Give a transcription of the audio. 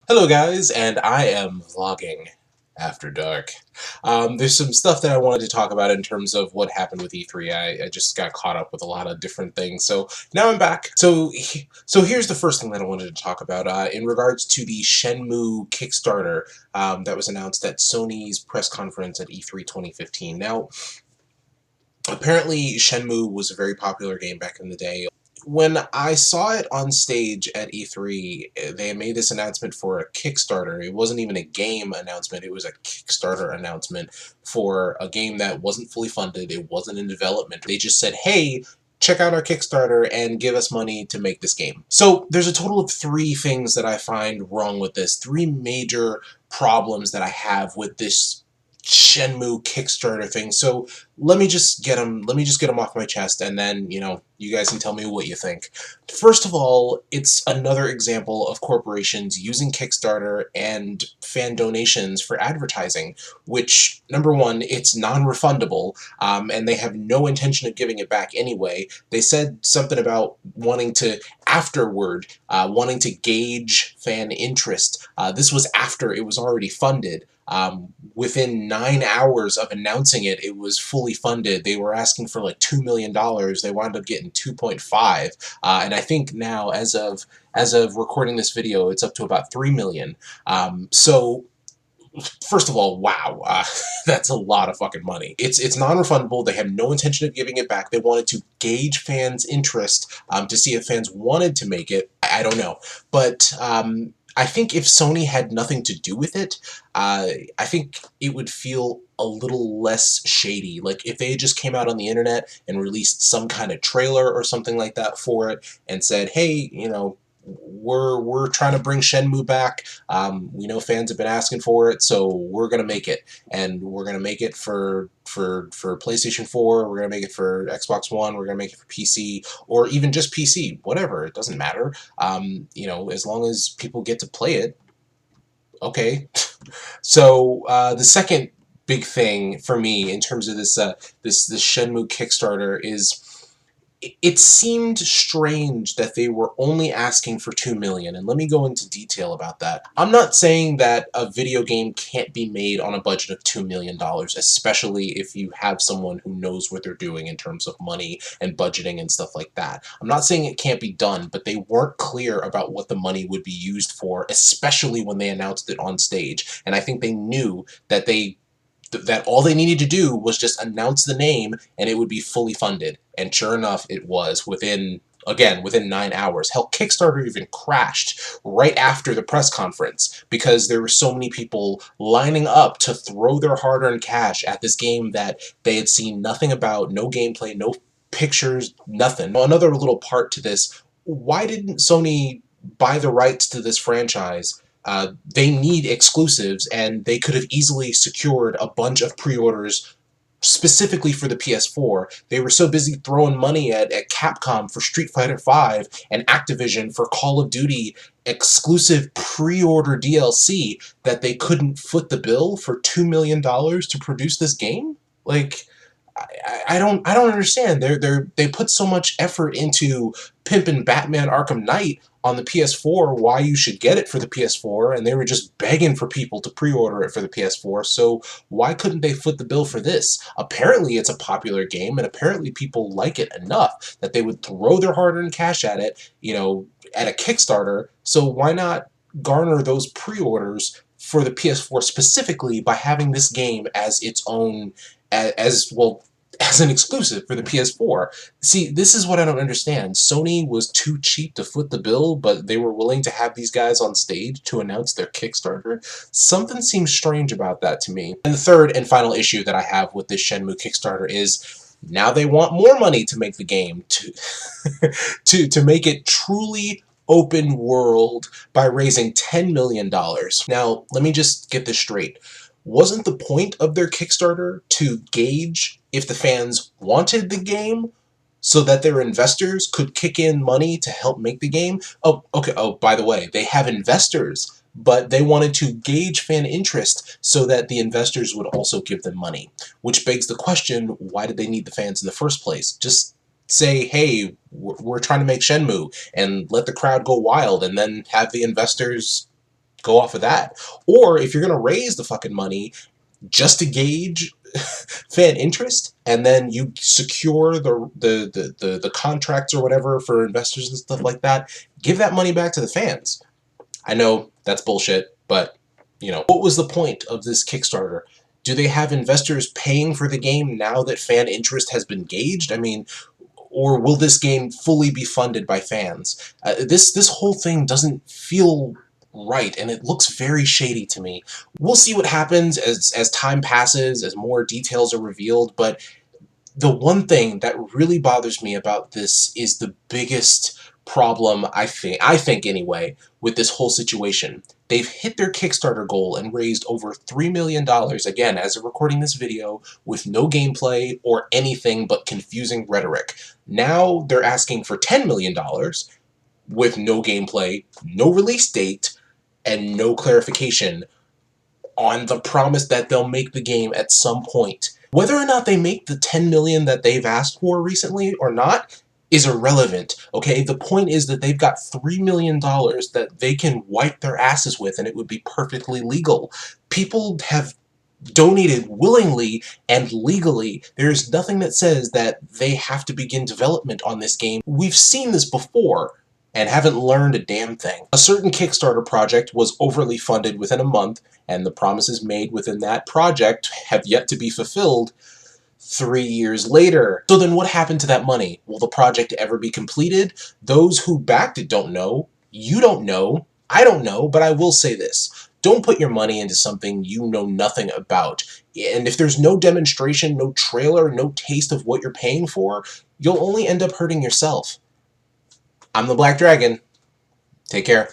Hello guys, and I am vlogging after dark. There's some stuff that I wanted to talk about in terms of what happened with E3. I just got caught up with a lot of different things, so now I'm back. So here's the first thing that I wanted to talk about in regards to the Shenmue Kickstarter that was announced at Sony's press conference at E3 2015. Now, apparently Shenmue was a very popular game back in the day. When I saw it on stage at E3, they made this announcement for a Kickstarter. It wasn't even a game announcement, it was a Kickstarter announcement for a game that wasn't fully funded, it wasn't in development. They just said, hey, check out our Kickstarter and give us money to make this game. So there's a total of 3 things that I find wrong with this, 3 major problems that I have with this Shenmue Kickstarter thing. So let me just get them off my chest, and then, you guys can tell me what you think. First of all, it's another example of corporations using Kickstarter and fan donations for advertising, which, number one, it's non-refundable, and they have no intention of giving it back anyway. They said something about wanting to, afterward, wanting to gauge fan interest. This was after it was already funded. Within 9 hours of announcing it, it was fully funded. They were asking for like $2 million. They wound up getting 2.5, and I think now, as of recording this video, it's up to about 3 million. So first of all, wow, that's a lot of fucking money. It's non-refundable. They have no intention of giving it back. They wanted to gauge fans' interest to see if fans wanted to make it. I don't know, but I think if Sony had nothing to do with it, I think it would feel a little less shady. Like if they just came out on the internet and released some kind of trailer or something like that for it and said, hey, we're trying to bring Shenmue back. We know fans have been asking for it, so we're gonna make it, and we're gonna make it for PlayStation 4. We're gonna make it for Xbox One. We're gonna make it for PC, or even just PC. Whatever, it doesn't matter. As long as people get to play it, okay. So the second big thing for me in terms of this Shenmue Kickstarter is it seemed strange that they were only asking for 2 million, and let me go into detail about that. I'm not saying that a video game can't be made on a budget of $2 million, especially if you have someone who knows what they're doing in terms of money and budgeting and stuff like that. I'm not saying it can't be done, but they weren't clear about what the money would be used for, especially when they announced it on stage. And I think they knew that that all they needed to do was just announce the name and it would be fully funded. And sure enough, it was within 9 hours. Hell, Kickstarter even crashed right after the press conference because there were so many people lining up to throw their hard-earned cash at this game that they had seen nothing about, no gameplay, no pictures, nothing. Another little part to this, why didn't Sony buy the rights to this franchise? They need exclusives, and they could have easily secured a bunch of pre-orders specifically for the PS4. They were so busy throwing money at Capcom for Street Fighter V and Activision for Call of Duty exclusive pre-order DLC that they couldn't foot the bill for $2 million to produce this game? Like, I don't understand. They put so much effort into pimping Batman Arkham Knight on the PS4, why you should get it for the PS4, and they were just begging for people to pre-order it for the PS4, so why couldn't they foot the bill for this? Apparently it's a popular game, and apparently people like it enough that they would throw their hard-earned cash at it, at a Kickstarter, so why not garner those pre-orders for the PS4 specifically by having this game as its own, as well, as an exclusive for the PS4. See, this is what I don't understand. Sony was too cheap to foot the bill, but they were willing to have these guys on stage to announce their Kickstarter? Something seems strange about that to me. And the third and final issue that I have with this Shenmue Kickstarter is now they want more money to make the game, to make it truly open world by raising $10 million. Now, let me just get this straight. Wasn't the point of their Kickstarter to gauge if the fans wanted the game so that their investors could kick in money to help make the game? Oh, okay. Oh, by the way, they have investors, but they wanted to gauge fan interest so that the investors would also give them money. Which begs the question, why did they need the fans in the first place? Just say, hey, we're trying to make Shenmue, and let the crowd go wild, and then have the investors Go off of that. Or if you're going to raise the fucking money just to gauge fan interest, and then you secure the contracts or whatever for investors and stuff like that, give that money back to the fans. I know that's bullshit, but you know, what was the point of this Kickstarter? Do they have investors paying for the game now that fan interest has been gauged? I mean, or will this game fully be funded by fans? This whole thing doesn't feel right, and it looks very shady to me. We'll see what happens as time passes, as more details are revealed, but the one thing that really bothers me about this is the biggest problem, I think anyway, with this whole situation. They've hit their Kickstarter goal and raised over $3 million, again, as of recording this video, with no gameplay or anything but confusing rhetoric. Now they're asking for $10 million with no gameplay, no release date, and no clarification on the promise that they'll make the game at some point. Whether or not they make the 10 million that they've asked for recently or not is irrelevant, okay? The point is that they've got $3 million that they can wipe their asses with, and it would be perfectly legal. People have donated willingly and legally. There's nothing that says that they have to begin development on this game. We've seen this before and haven't learned a damn thing. A certain Kickstarter project was overly funded within a month, and the promises made within that project have yet to be fulfilled 3 years later. So then what happened to that money? Will the project ever be completed? Those who backed it don't know. You don't know. I don't know, but I will say this. Don't put your money into something you know nothing about. And if there's no demonstration, no trailer, no taste of what you're paying for, you'll only end up hurting yourself. I'm the Black Dragon. Take care.